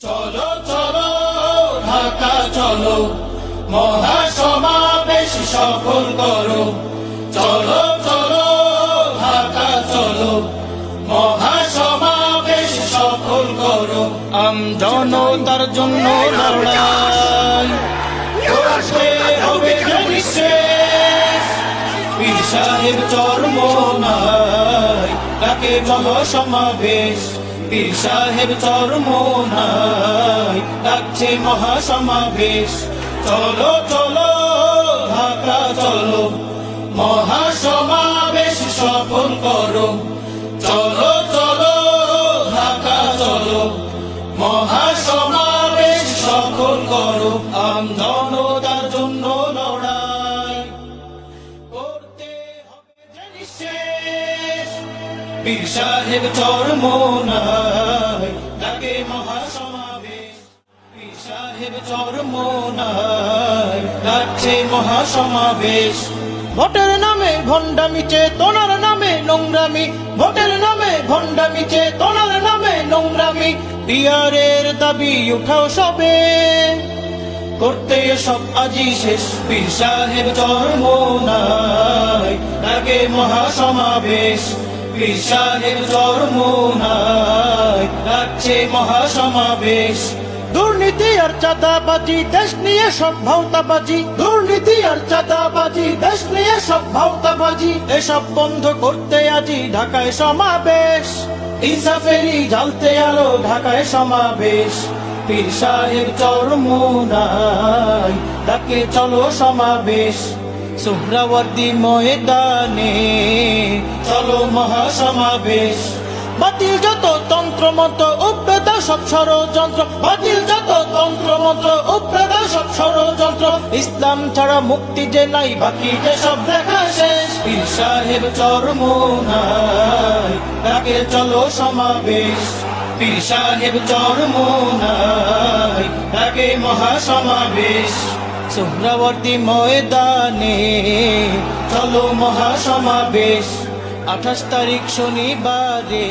চলো চলো ঢাকা চলো, মহাসমাবেশ সফল করো। চলো চলো ঢাকা চলো, মহাসমাবেশ সফল করো। জনতার জন্য লড়াই করতে হবে নিঃশেষ। পীর সাহেব চরমোনাই ডাকে মহাসমাবেশ। পীর সাহেব চরমোনাই ডাকছে মহাসমাবেশ। চলো চলো ঢাকা চলো, মহাসমাবেশ সফল করো। চলো চলো ঢাকা চলো, মহাসমাবেশ সফল করো। জনতার জন্য লড়াই করতে হবে যে নিঃশেষ। পীর সাহেব চরমোনাই ডাকে মহাসমাবেশ। পীর সাহেব চরমোনাই ডাকছে মহাসমাবেশ। ভোটের নামে ভণ্ডামি চেতনার নামে নোংরামি, ভোটের নামে ভণ্ডামি চেতনার নামে নোংরামি। পিয়ারের দাবি উঠাও সবে, করতে সব আজি শেষ। পীর সাহেব চরমোনাই ডাকে মহাসমাবেশ। পীর সাহেব চরমোনাই ডাকছে মহাসমাবেশ। দুর্নীতি আর চাঁদাবাজি দেশ নিয়ে সব ভাওতাবাজি, দুর্নীতি আর চাঁদাবাজি দেশ নিয়ে সব ভাওতাবাজি। এসব বন্ধ করতে আজি ঢাকায় সমাবেশ। ইনসাফেরই জ্বালতে আলো ঢাকায় সমাবেশ। পীর সাহেব চরমোনাই ডাকে চলো সমাবেষ। সোহরাওয়ার্দী ময়দানে চলো মহাসমাবেশ। বাতিল যত তন্ত্র মন্ত্র উপড়ে দাও সব ষড়যন্ত্র, বাতিল যত তন্ত্র মন্ত্র উপড়ে দাও সব ষড়যন্ত্র। ইসলাম ছাড়া মুক্তি যে নাই, বাকি যে সব দেখা শেষ। পীর সাহেব চরমোনাই ডাকে চলো সমাবেশ। পীর সাহেব চরমোনাই ডাকে মহাসমাবেশ। সোহরাওয়ার্দী ময়দানে চলো মহাসমাবেশ। 28 তারিখ শনিবারে